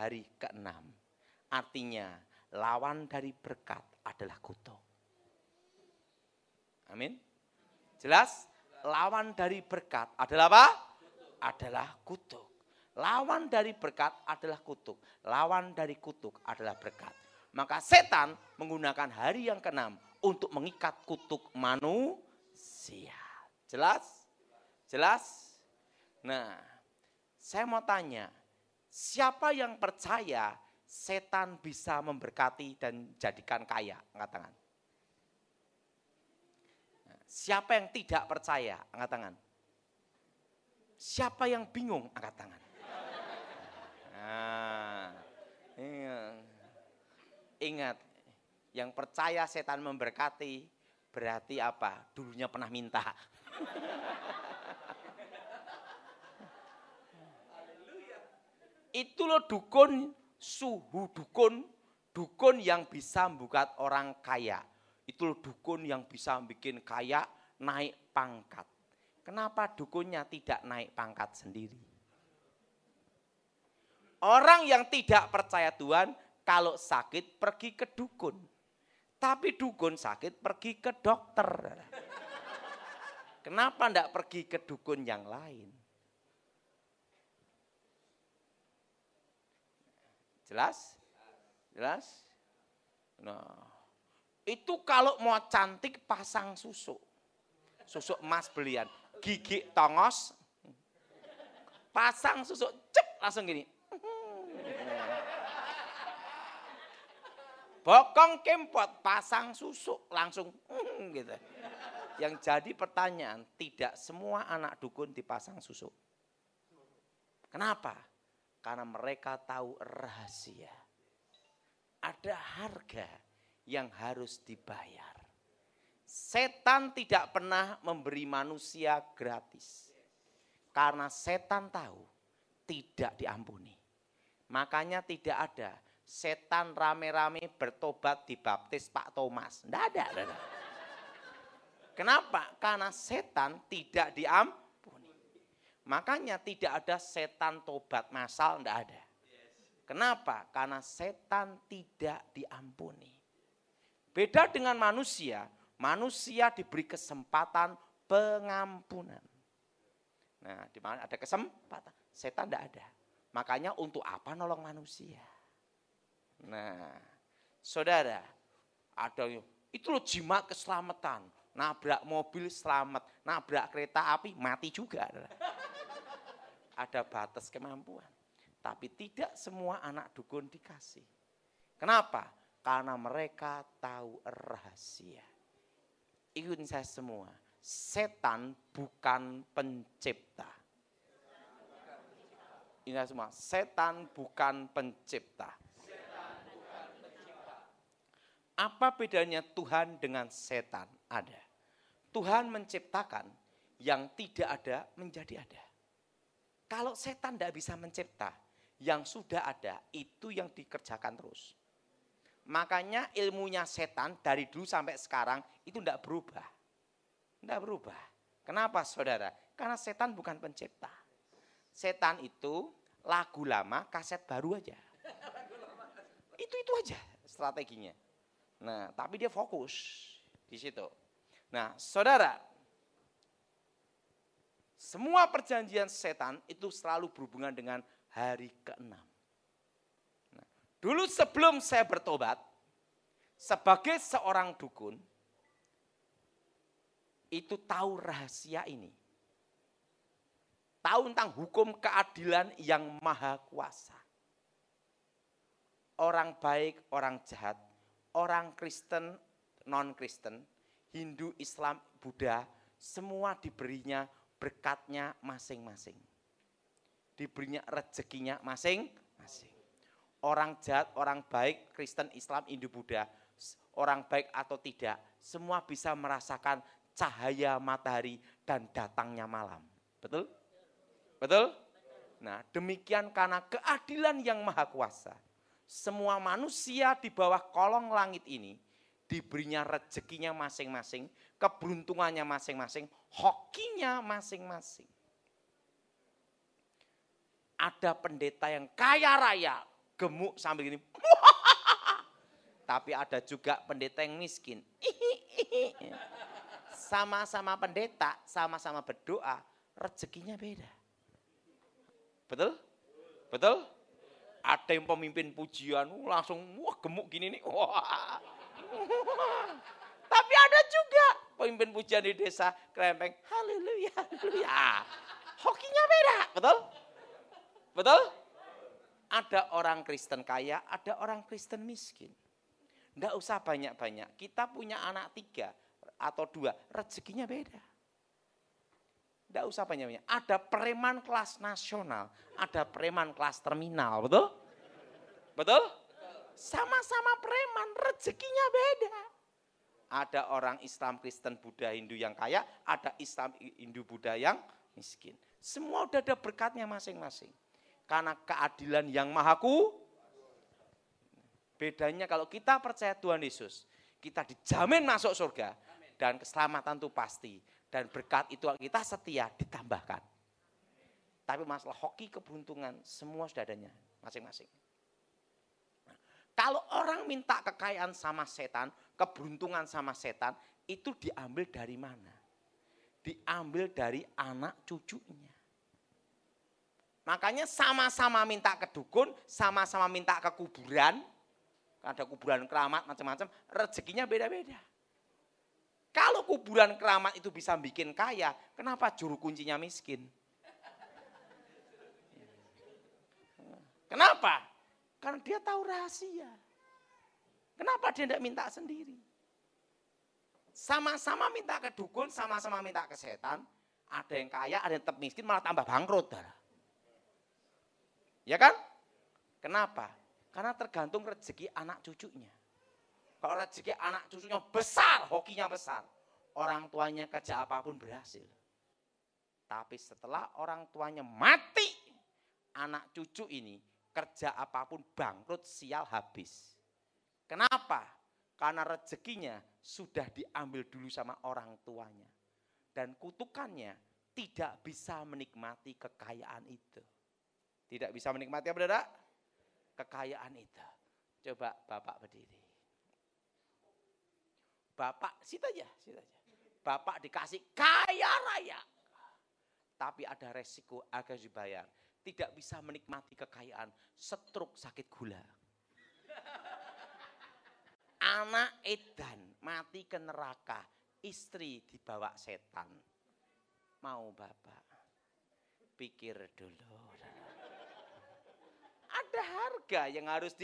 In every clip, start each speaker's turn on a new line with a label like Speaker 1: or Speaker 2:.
Speaker 1: hari ke-6. Artinya lawan dari berkat adalah kutuk. Amin. Jelas? Lawan dari berkat adalah apa? Adalah kutuk. Lawan dari berkat adalah kutuk. Lawan dari kutuk adalah berkat. Maka setan menggunakan hari yang ke-6 untuk mengikat kutuk manusia. Jelas? Jelas? Nah, saya mau tanya, siapa yang percaya setan bisa memberkati dan jadikan kaya? Angkat tangan. Siapa yang tidak percaya? Angkat tangan. Siapa yang bingung? Angkat tangan. Nah, ingat, yang percaya setan memberkati berarti apa? Dulunya pernah minta. Itu loh dukun, suhu dukun, dukun yang bisa membuat orang kaya. Itu loh dukun yang bisa bikin kaya, naik pangkat. Kenapa dukunnya tidak naik pangkat sendiri? Orang yang tidak percaya Tuhan, kalau sakit pergi ke dukun. Tapi dukun sakit pergi ke dokter. Kenapa enggak pergi ke dukun yang lain? Jelas? Jelas? Nah, itu kalau mau cantik pasang susuk. Susuk emas belian. Gigi tongos. Pasang susuk. Cep, langsung gini. Bokong kempot. Pasang susuk. Langsung gitu. Yang jadi pertanyaan, tidak semua anak dukun dipasang susuk. Kenapa? Karena mereka tahu rahasia. Ada harga yang harus dibayar. Setan tidak pernah memberi manusia gratis. Karena setan tahu tidak diampuni. Makanya tidak ada setan rame-rame bertobat dibaptis Pak Thomas. Tidak ada. Kenapa? Karena setan tidak diampuni. Makanya tidak ada setan tobat massal, tidak ada. Kenapa? Karena setan tidak diampuni. Beda dengan manusia, manusia diberi kesempatan pengampunan. Nah, di mana ada kesempatan, setan tidak ada. Makanya untuk apa nolong manusia? Nah, saudara, ada itu loh jimat keselamatan. Nabrak mobil selamat, nabrak kereta api mati juga. Ada batas kemampuan. Tapi tidak semua anak dukun dikasih. Kenapa? Karena mereka tahu rahasia. Ikutin saya semua. Setan bukan pencipta. Ingat semua, setan bukan pencipta. Apa bedanya Tuhan dengan setan? Ada. Tuhan menciptakan, yang tidak ada menjadi ada. Kalau setan tidak bisa mencipta, yang sudah ada itu yang dikerjakan terus. Makanya ilmunya setan dari dulu sampai sekarang itu tidak berubah. Tidak berubah. Kenapa saudara? Karena setan bukan pencipta. Setan itu lagu lama, kaset baru aja. Itu aja strateginya. Nah, tapi dia fokus di situ. Nah, saudara, semua perjanjian setan itu selalu berhubungan dengan hari ke-6. Nah, dulu sebelum saya bertobat, sebagai seorang dukun, itu tahu rahasia ini. Tahu tentang hukum keadilan yang maha kuasa. Orang baik, orang jahat, orang Kristen, non-Kristen, Hindu, Islam, Buddha, semua diberinya berkatnya masing-masing. Diberinya rezekinya masing-masing. Orang jahat, orang baik, Kristen, Islam, Hindu, Buddha, orang baik atau tidak, semua bisa merasakan cahaya matahari dan datangnya malam. Betul? Betul? Nah, demikian karena keadilan yang maha kuasa. Semua manusia di bawah kolong langit ini diberinya rezekinya masing-masing, keberuntungannya masing-masing, hokinya masing-masing. Ada pendeta yang kaya raya, gemuk sambil gini. Tapi ada juga pendeta yang miskin. Sama-sama pendeta, sama-sama berdoa, rezekinya beda. Betul? Betul? Ada yang pemimpin pujian langsung wah gemuk gini nih. Wah. Tapi ada juga pemimpin pujian di desa krempeng. Haleluya, haleluya. Hokinya beda, betul? Betul? Ada orang Kristen kaya, ada orang Kristen miskin. Nggak usah banyak-banyak. Kita punya anak 3 atau 2, rezekinya beda. Nggak usah banyak-banyak. Ada preman kelas nasional, ada preman kelas terminal, betul? Betul? Sama-sama preman, rezekinya beda. Ada orang Islam, Kristen, Buddha, Hindu yang kaya, ada Islam, Hindu, Buddha yang miskin. Semua udah ada berkatnya masing-masing. Karena keadilan yang maha bedanya kalau kita percaya Tuhan Yesus, kita dijamin masuk surga dan keselamatan itu pasti. Dan berkat itu kita setia ditambahkan. Tapi masalah hoki keberuntungan semua sudah adanya masing-masing. Nah, kalau orang minta kekayaan sama setan, keberuntungan sama setan, itu diambil dari mana? Diambil dari anak cucunya. Makanya sama-sama minta ke dukun, sama-sama minta ke kuburan. Ada kuburan keramat macam-macam, rezekinya beda-beda. Kalau kuburan keramat itu bisa bikin kaya, kenapa juru kuncinya miskin? Kenapa? Karena dia tahu rahasia. Kenapa dia tidak minta sendiri? Sama-sama minta ke dukun, sama-sama minta ke setan. Ada yang kaya, ada yang tetap miskin, malah tambah bangkrut. Ya kan? Kenapa? Karena tergantung rezeki anak cucunya. Kalau rezeki anak cucunya besar, hokinya besar. Orang tuanya kerja apapun berhasil. Tapi setelah orang tuanya mati, anak cucu ini kerja apapun bangkrut, sial habis. Kenapa? Karena rezekinya sudah diambil dulu sama orang tuanya. Dan kutukannya tidak bisa menikmati kekayaan itu. Tidak bisa menikmati apa, saudara? Kekayaan itu. Coba Bapak berdiri. Bapak, situ aja. Bapak dikasih kaya raya. Tapi ada resiko harus dibayar. Tidak bisa menikmati kekayaan, stroke, sakit gula. Anak edan mati ke neraka, istri dibawa setan. Mau Bapak? Pikir dulu. Ada harga yang harus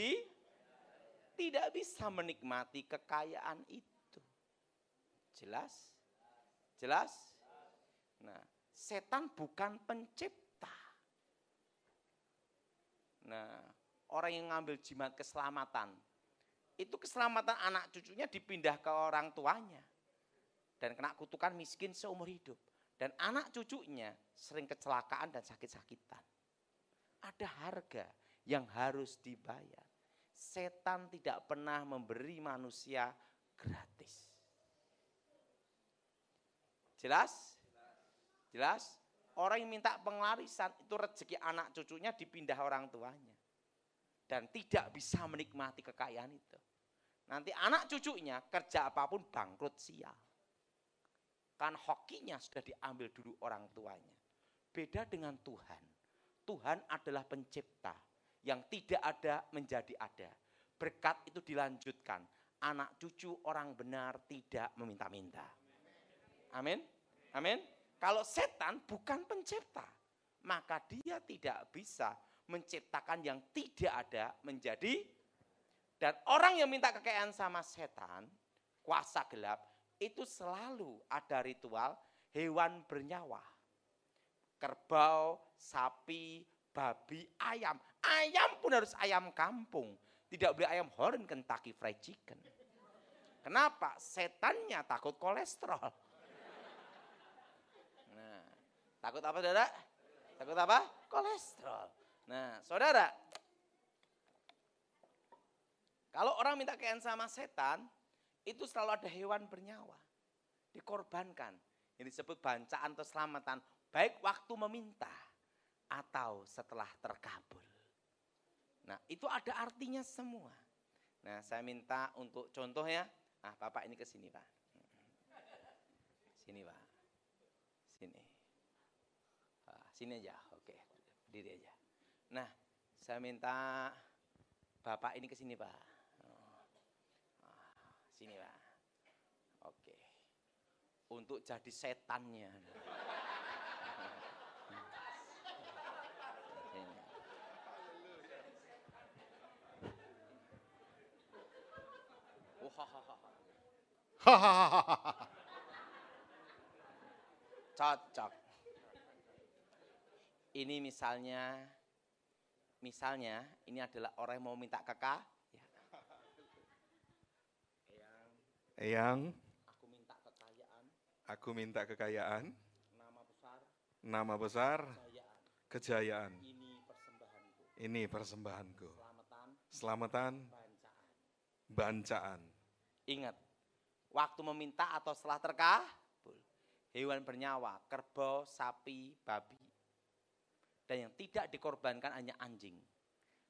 Speaker 1: tidak bisa menikmati kekayaan itu. Jelas? Jelas? Nah, setan bukan pencipta. Nah, orang yang ngambil jimat keselamatan, itu keselamatan anak cucunya dipindah ke orang tuanya. Dan kena kutukan miskin seumur hidup. Dan anak cucunya sering kecelakaan dan sakit-sakitan. Ada harga yang harus dibayar. Setan tidak pernah memberi manusia gratis. Jelas? Jelas? Orang yang minta penglarisan itu rezeki anak cucunya dipindah orang tuanya. Dan tidak bisa menikmati kekayaan itu. Nanti anak cucunya kerja apapun bangkrut sial. Kan hokinya sudah diambil dulu orang tuanya. Beda dengan Tuhan. Tuhan adalah pencipta yang tidak ada menjadi ada. Berkat itu dilanjutkan. Anak cucu orang benar tidak meminta-minta. Amin. Amin. Kalau setan bukan pencipta, maka dia tidak bisa menciptakan yang tidak ada menjadi. Dan orang yang minta kekayaan sama setan, kuasa gelap, itu selalu ada ritual hewan bernyawa. Kerbau, sapi, babi, ayam. Ayam pun harus ayam kampung. Tidak boleh ayam horn Kentucky Fried Chicken. Kenapa? Setannya takut kolesterol. Nah, takut apa, saudara? Takut apa? Kolesterol. Nah, saudara, kalau orang minta kekayaan sama setan, itu selalu ada hewan bernyawa. Dikorbankan. Ini disebut bancaan atau selamatan. Baik waktu meminta atau setelah terkabul. Nah, itu ada artinya semua. Nah, saya minta untuk contoh ya. Ah, Bapak ini ke sini, Pak. Sini, Pak. Sini. Sini aja, oke. Berdiri aja. Nah, saya minta Bapak ini ke sini, Pak. Sini, Pak. Oke. Untuk jadi setannya. Cocok. Ini misalnya ini adalah orang yang mau minta kakak.
Speaker 2: Eyang,
Speaker 1: Aku minta kekayaan.
Speaker 2: aku minta kekayaan,
Speaker 1: Nama besar.
Speaker 2: kejayaan.
Speaker 1: Ini persembahanku.
Speaker 2: Ini persembahanku. Selamatan, bancaan.
Speaker 1: Ingat, waktu meminta atau setelah terkabul, hewan bernyawa, kerbau, sapi, babi. Dan yang tidak dikorbankan hanya anjing.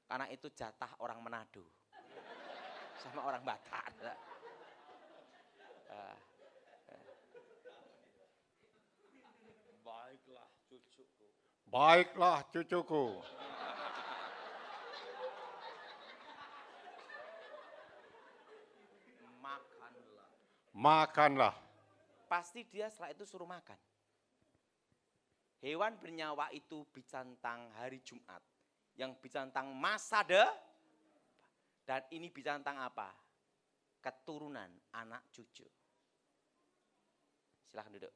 Speaker 1: Karena itu jatah orang Manado. Sama orang Batak. Baiklah cucuku.
Speaker 2: Baiklah cucuku.
Speaker 1: Makanlah.
Speaker 2: Makanlah.
Speaker 1: Pasti dia setelah itu suruh makan. Hewan bernyawa itu bicara tentang hari Jumat. Yang bicara tentang masa depan. Dan ini bicara tentang apa? Keturunan anak cucu. Silahkan duduk.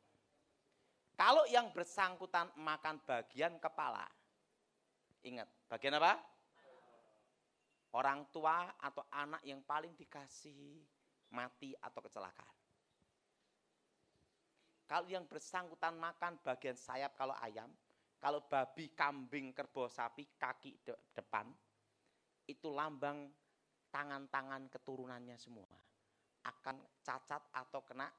Speaker 1: Kalau yang bersangkutan makan bagian kepala. Ingat, bagian apa? Orang tua atau anak yang paling dikasih mati atau kecelakaan. Kalau yang bersangkutan makan bagian sayap kalau ayam, kalau babi, kambing, kerbau, sapi, kaki depan, itu lambang tangan-tangan keturunannya semua. Akan cacat atau kena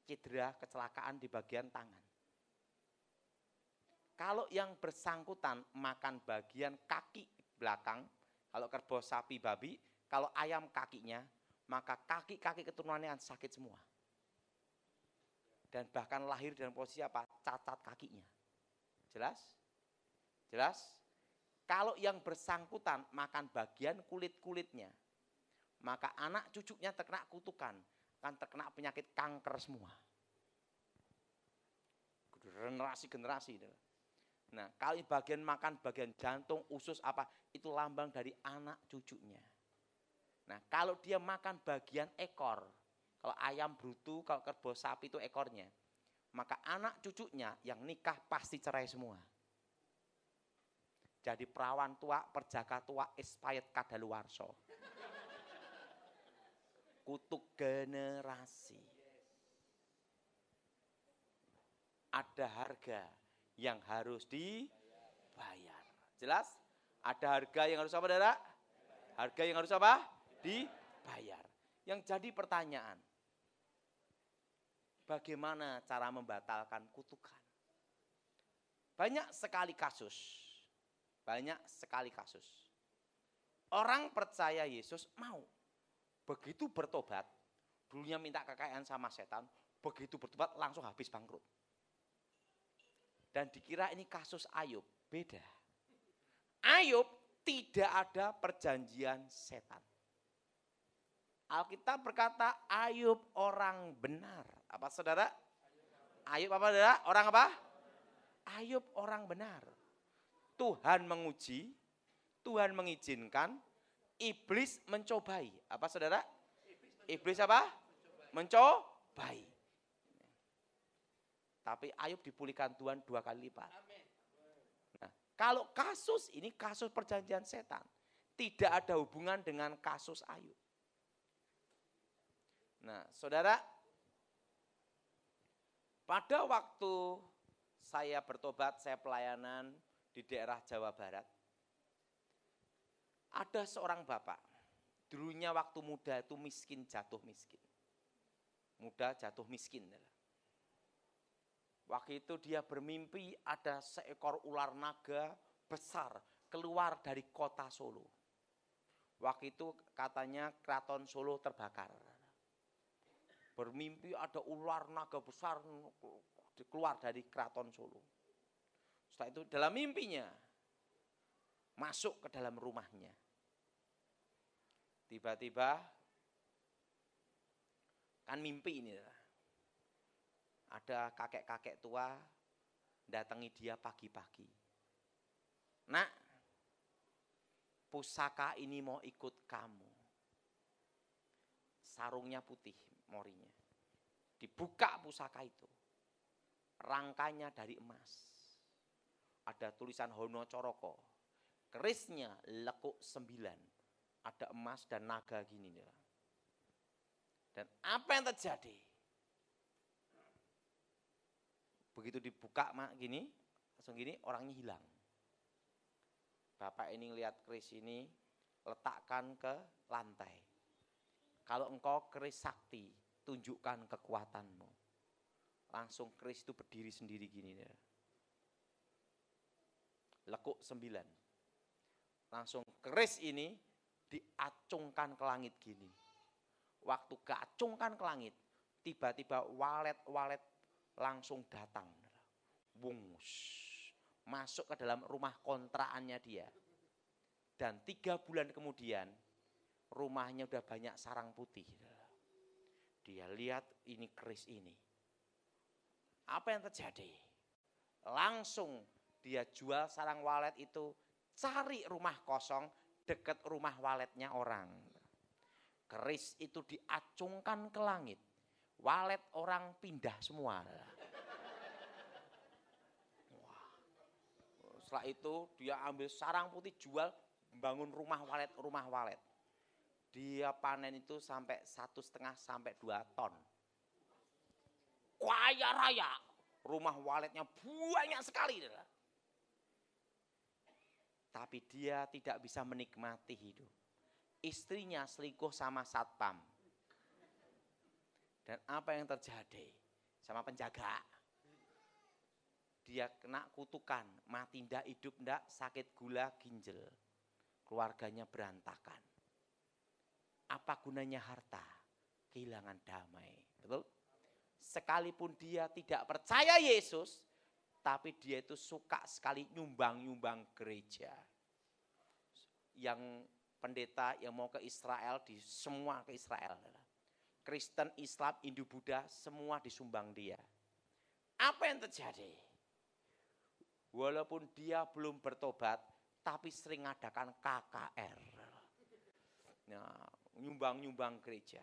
Speaker 1: cedera kecelakaan di bagian tangan. Kalau yang bersangkutan makan bagian kaki belakang, kalau kerbau, sapi, babi, kalau ayam kakinya, maka kaki-kaki keturunannya akan sakit semua. Dan bahkan lahir dalam posisi apa? Cacat kakinya. Jelas? Jelas? Kalau yang bersangkutan makan bagian kulit-kulitnya, maka anak cucunya terkena kutukan, akan terkena penyakit kanker semua. Generasi-generasi. Nah, kalau bagian makan bagian jantung, usus apa, itu lambang dari anak cucunya. Nah, kalau dia makan bagian ekor, kalau ayam brutu, kalau kerbau sapi itu ekornya, maka anak cucunya yang nikah pasti cerai semua. Jadi perawan tua, perjaka tua, expired kadaluwarsa. Kutuk generasi. Ada harga yang harus dibayar. Jelas? Ada harga yang harus apa, Saudara? Harga yang harus apa? Dibayar. Yang jadi pertanyaan, bagaimana cara membatalkan kutukan? Banyak sekali kasus. Banyak sekali kasus. Orang percaya Yesus mau. Begitu bertobat, dulunya minta kekayaan sama setan, begitu bertobat langsung habis bangkrut. Dan dikira ini kasus Ayub, beda. Ayub tidak ada perjanjian setan. Alkitab berkata Ayub orang benar. Apa saudara? Ayub apa saudara? Orang apa? Ayub orang benar. Tuhan menguji, Tuhan mengizinkan, iblis mencobai. Apa saudara? Iblis apa? Mencobai. Tapi Ayub dipulihkan Tuhan 2 kali lipat. Nah, kalau kasus ini kasus perjanjian setan, tidak ada hubungan dengan kasus Ayub. Nah, saudara, pada waktu saya bertobat, saya pelayanan di daerah Jawa Barat, ada seorang bapak, dulunya waktu muda itu miskin, jatuh miskin. Muda jatuh miskin. Waktu itu dia bermimpi ada seekor ular naga besar keluar dari kota Solo. Waktu itu katanya Keraton Solo terbakar. Bermimpi ada ular naga besar keluar dari Keraton Solo. Setelah itu dalam mimpinya masuk ke dalam rumahnya. Tiba-tiba kan mimpi ini. Ada kakek-kakek tua datangi dia pagi-pagi. Nak, pusaka ini mau ikut kamu. Sarungnya putih, morinya. Dibuka pusaka itu. Rangkanya dari emas. Ada tulisan Hono Coroko. Kerisnya lekuk 9. Ada emas dan naga gini. Dan apa yang terjadi? Begitu dibuka gini, langsung gini orangnya hilang. Bapak ini lihat keris ini, letakkan ke lantai. Kalau engkau keris sakti, tunjukkan kekuatanmu. Langsung keris itu berdiri sendiri gini. Lekuk 9. Langsung keris ini diacungkan ke langit gini. Waktu keacungkan ke langit, tiba-tiba walet-walet langsung datang. Wungus. Masuk ke dalam rumah kontraannya dia. Dan 3 bulan kemudian, rumahnya udah banyak sarang putih. Dia lihat ini keris ini. Apa yang terjadi? Langsung dia jual sarang walet itu, cari rumah kosong dekat rumah waletnya orang. Keris itu diacungkan ke langit. Walet orang pindah semua. Wah. Setelah itu dia ambil sarang putih jual, bangun rumah walet. Dia panen itu sampai 1,5 sampai 2 ton. Kaya raya. Rumah waletnya banyak sekali. Tapi dia tidak bisa menikmati hidup. Istrinya selingkuh sama satpam. Dan apa yang terjadi sama penjaga? Dia kena kutukan, mati ndak, hidup ndak, sakit gula ginjal. Keluarganya berantakan. Apa gunanya harta? Kehilangan damai. Betul? Sekalipun dia tidak percaya Yesus, tapi dia itu suka sekali nyumbang gereja. Yang pendeta yang mau ke Israel, di semua ke Israel. Kristen, Islam, Hindu, Buddha, semua disumbang dia. Apa yang terjadi? Walaupun dia belum bertobat, tapi sering ngadakan KKR. Nah, nyumbang gereja.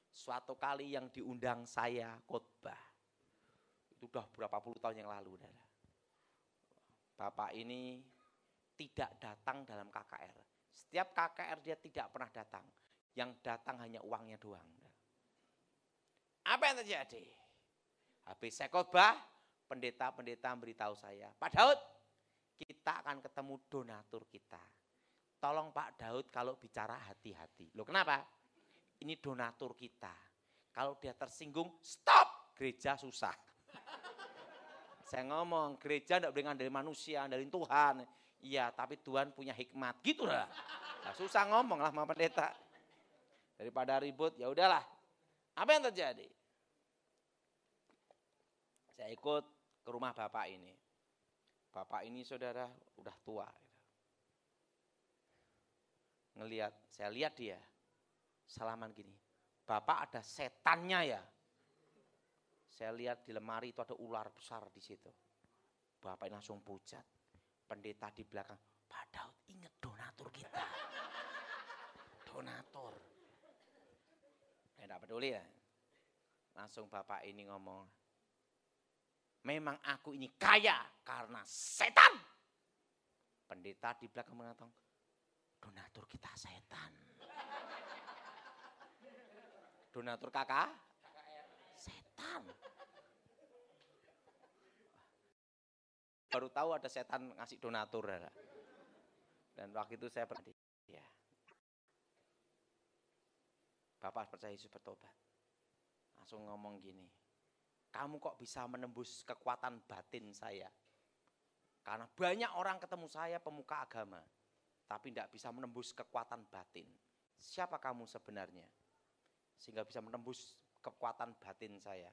Speaker 1: Suatu kali yang diundang saya khotbah, itu udah berapa puluh tahun yang lalu. Bapak ini tidak datang dalam KKR. Setiap KKR dia tidak pernah datang. Yang datang hanya uangnya doang. Apa yang terjadi? Habis saya khotbah, pendeta memberitahu saya, Pak Daud, kita akan ketemu donatur kita. Tolong Pak Daud kalau bicara hati-hati. Loh kenapa? Ini donatur kita. Kalau dia tersinggung, stop, gereja susah. Saya ngomong, gereja tidak boleh ngandelin manusia, ngandelin Tuhan. Iya, tapi Tuhan punya hikmat. Gitu lah. Nah, susah ngomong lah sama pendeta. Daripada ribut, ya udahlah. Apa yang terjadi? Saya ikut ke rumah bapak ini. Bapak ini saudara udah tua. Saya lihat dia. Salaman gini. Bapak ada setannya ya. Saya lihat di lemari itu ada ular besar di situ. Bapak ini langsung pucat. Pendeta di belakang, Pak Daud ingat donatur kita. Donatur. Tidak peduli ya. Langsung bapak ini ngomong, memang aku ini kaya karena setan. Pendeta di belakang mengatakan, donatur kita setan. Donatur kakak? Setan. Baru tahu ada setan ngasih donatur. Dan waktu itu saya berhenti. Ya. Bapak percaya Yesus bertobat. Langsung ngomong gini, kamu kok bisa menembus kekuatan batin saya? Karena banyak orang ketemu saya pemuka agama. tapi tidak bisa menembus kekuatan batin. Siapa kamu sebenarnya? Sehingga bisa menembus kekuatan batin saya.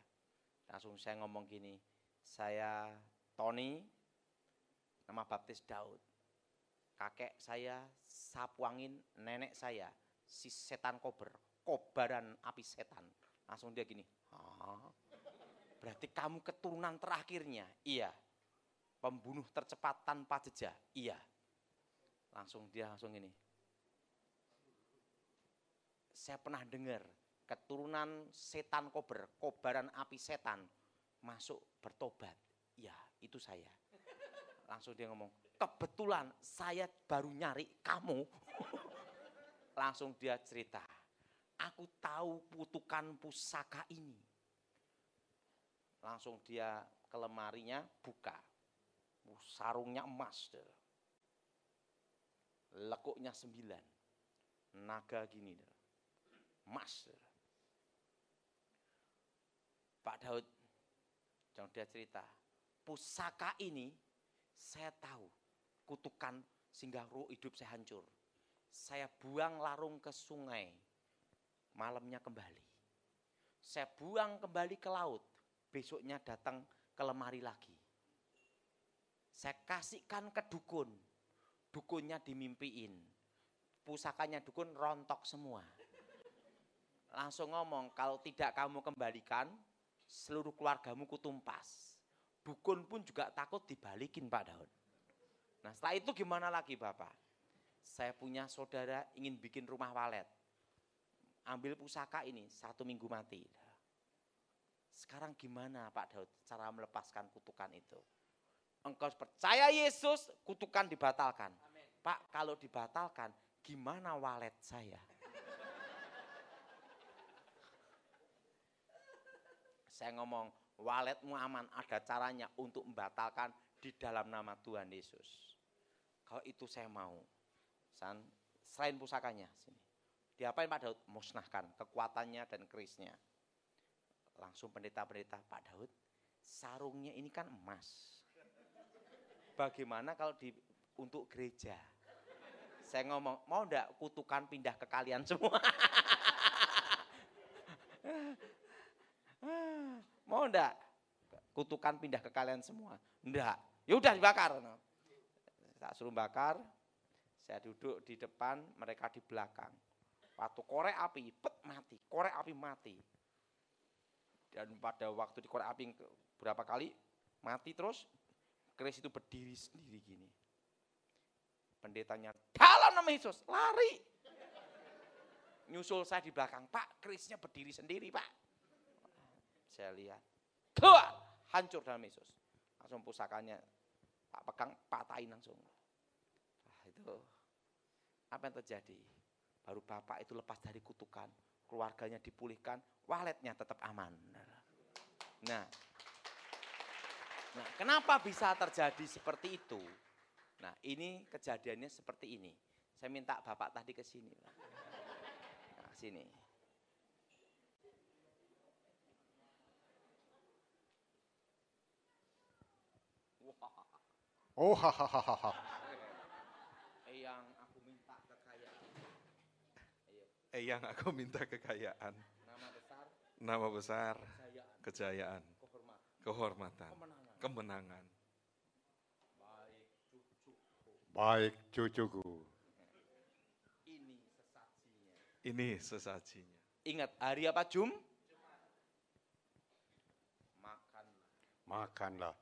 Speaker 1: Langsung saya ngomong gini, saya Tony, nama baptis Daud. Kakek saya sapu angin, nenek saya si setan kobaran api setan. Langsung dia gini, berarti kamu keturunan terakhirnya? Iya. Pembunuh tercepat tanpa jejak? Iya. Langsung gini. Saya pernah dengar keturunan setan kobaran api setan masuk bertobat. Ya, itu saya. Langsung dia ngomong, kebetulan saya baru nyari kamu. Langsung dia cerita, aku tahu kutukan pusaka ini. Langsung dia ke lemarinya buka. Sarungnya emas. Lekuknya 9. Naga gini. Emas. Pak Daud, jangan dia cerita, pusaka ini saya tahu kutukan sehingga roh hidup saya hancur. Saya buang larung ke sungai, malamnya kembali. Saya buang kembali ke laut, besoknya datang ke lemari lagi. Saya kasihkan ke dukun, dukunnya dimimpiin. Pusakanya dukun rontok semua. Langsung ngomong, kalau tidak kamu kembalikan, seluruh keluargamu kutumpas. Dukun pun juga takut dibalikin Pak Daud. Nah setelah itu gimana lagi Bapak? Saya punya saudara ingin bikin rumah walet. Ambil pusaka ini, 1 minggu mati. Sekarang gimana Pak Daud cara melepaskan kutukan itu? Engkau percaya Yesus, kutukan dibatalkan. Amen. Pak kalau dibatalkan, gimana walet saya? Saya ngomong, waletmu aman, ada caranya untuk membatalkan di dalam nama Tuhan Yesus. Kalau itu saya mau. Selain pusakanya, sini. Diapain Pak Daud? Musnahkan kekuatannya dan kerisnya. Langsung pendeta-pendeta, Pak Daud, sarungnya ini kan emas. Bagaimana kalau untuk gereja? Saya ngomong, mau enggak kutukan pindah ke kalian semua? Mau enggak kutukan pindah ke kalian semua? Enggak. Ya udah dibakar. Tak suruh bakar. Saya duduk di depan, mereka di belakang. Waktu korek api, mati. Korek api mati. Dan pada waktu dikorek api berapa kali mati terus, keris itu berdiri sendiri gini. Pendetanya, dalam nama Yesus, lari. Nyusul saya di belakang, Pak, kerisnya berdiri sendiri, Pak. Saya lihat, keluar, hancur dalam Yesus. Langsung pusakanya, Pak pegang, patahin langsung. Wah itu, apa yang terjadi? Baru Bapak itu lepas dari kutukan, keluarganya dipulihkan, waletnya tetap aman. Nah, kenapa bisa terjadi seperti itu? Nah, ini kejadiannya seperti ini. Saya minta Bapak tadi ke sini. Nah, sini.
Speaker 2: Oh, hahaha.
Speaker 1: Yang aku minta kekayaan.
Speaker 2: Yang aku minta kekayaan. Nama besar. Kejayaan. Kehormatan. Kemenangan. Baik cucuku. Ini sesajinya.
Speaker 1: Ingat hari apa
Speaker 2: Makanlah.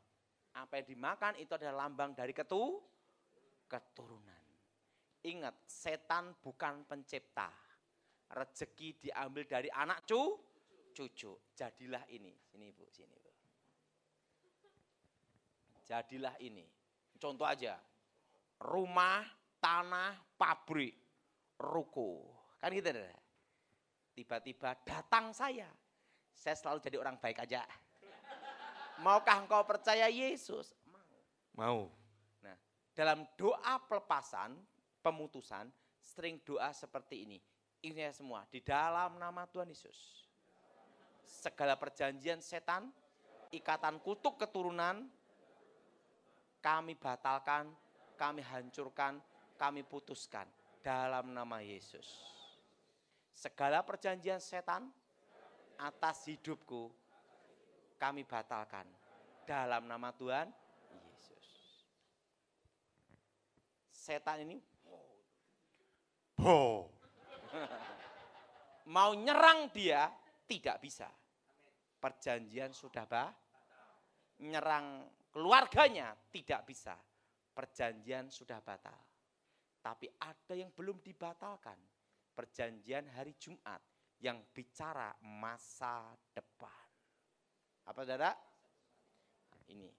Speaker 1: Apa yang dimakan itu adalah lambang dari keturunan. Ingat, setan bukan pencipta. Rezeki diambil dari anak cucu. Jadilah ini. Sini Bu, sini Bu. Jadilah ini. Contoh aja. Rumah, tanah, pabrik, ruko. Kan gitu deh. Tiba-tiba datang saya. Saya selalu jadi orang baik aja. Maukah engkau percaya Yesus?
Speaker 2: Mau.
Speaker 1: Nah, dalam doa pelepasan, pemutusan, sering doa seperti ini. Ini semua, di dalam nama Tuhan Yesus. Segala perjanjian setan, ikatan kutuk keturunan, kami batalkan, kami hancurkan, kami putuskan dalam nama Yesus. Segala perjanjian setan atas hidupku kami batalkan dalam nama Tuhan Yesus. Setan ini mau nyerang dia tidak bisa. Perjanjian sudah nyerang keluarganya tidak bisa. Perjanjian sudah batal. Tapi ada yang belum dibatalkan. Perjanjian hari Jumat yang bicara masa depan. Apa saudara? Ini.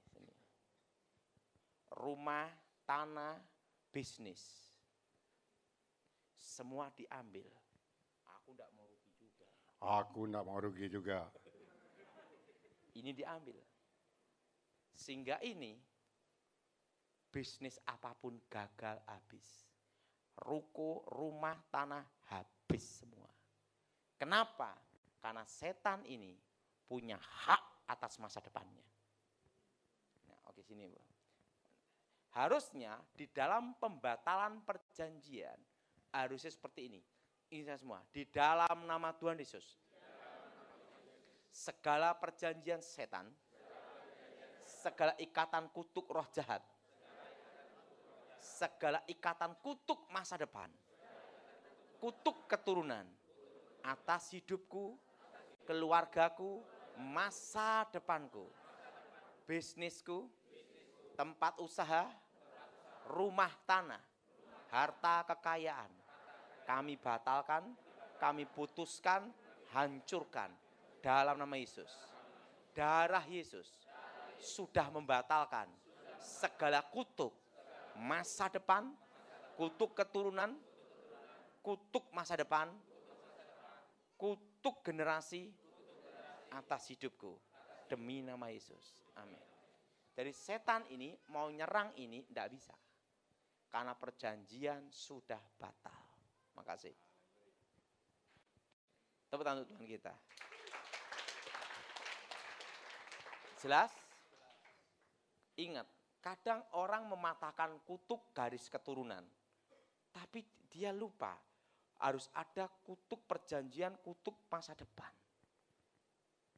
Speaker 1: Rumah, tanah, bisnis. Semua diambil. Aku enggak mau rugi juga.
Speaker 2: Aku enggak mau rugi juga.
Speaker 1: Ini diambil. Sehingga ini bisnis apapun gagal habis. Ruko, rumah, tanah habis semua. Kenapa? Karena setan ini punya hak atas masa depannya. Nah, oke sini, Bu. Harusnya di dalam pembatalan perjanjian harusnya seperti ini. Ini semua di dalam nama Tuhan Yesus. Segala perjanjian setan, segala ikatan kutuk roh jahat, segala ikatan kutuk masa depan, kutuk keturunan atas hidupku, keluargaku, masa depanku, bisnisku, tempat usaha, rumah tanah, harta kekayaan, kami batalkan, kami putuskan, hancurkan dalam nama Yesus. Darah Yesus sudah membatalkan segala kutuk masa depan, kutuk keturunan, kutuk masa depan, kutuk generasi atas hidupku demi nama Yesus. Amin. Dari setan ini mau nyerang ini tidak bisa. Karena perjanjian sudah batal. Makasih. Tepuk tangan untuk Tuhan kita. Jelas? Ingat, kadang orang mematahkan kutuk garis keturunan. Tapi dia lupa harus ada kutuk perjanjian, kutuk masa depan.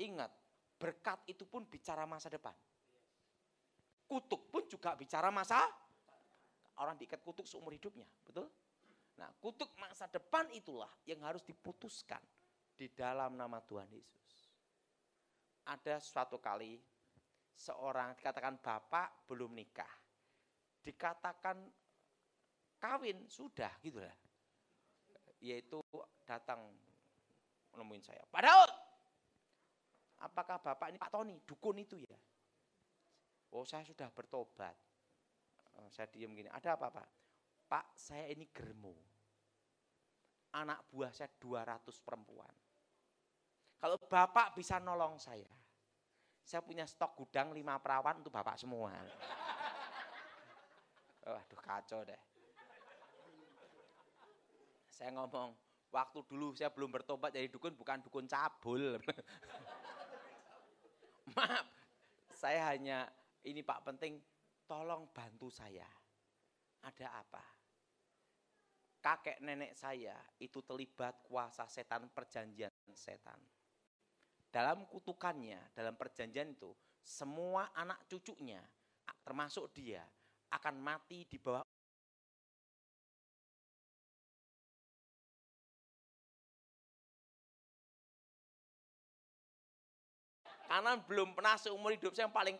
Speaker 1: Ingat, berkat itu pun bicara masa depan. Kutuk pun juga bicara masa. Orang diikat kutuk seumur hidupnya, betul? Nah, kutuk masa depan itulah yang harus diputuskan di dalam nama Tuhan Yesus. Ada suatu kali seorang dikatakan bapak belum nikah, dikatakan kawin sudah gitu lah, yaitu datang menemuin saya, Pak Daud, apakah bapak ini Pak Tony dukun itu ya? Oh, saya sudah bertobat. Saya diam gini, ada apa Pak? Pak, saya ini germo, anak buah saya 200 perempuan. Kalau bapak bisa nolong saya punya stok gudang 5 perawan untuk bapak semua. Waduh, kacau deh. Saya ngomong, waktu dulu saya belum bertobat jadi dukun, bukan dukun cabul. Maaf, saya hanya, ini Pak penting, tolong bantu saya. Ada apa? Kakek nenek saya itu terlibat kuasa setan, perjanjian setan. Dalam kutukannya, dalam perjanjian itu, semua anak cucunya, termasuk dia, akan mati di bawah. Karena belum pernah seumur hidup saya yang paling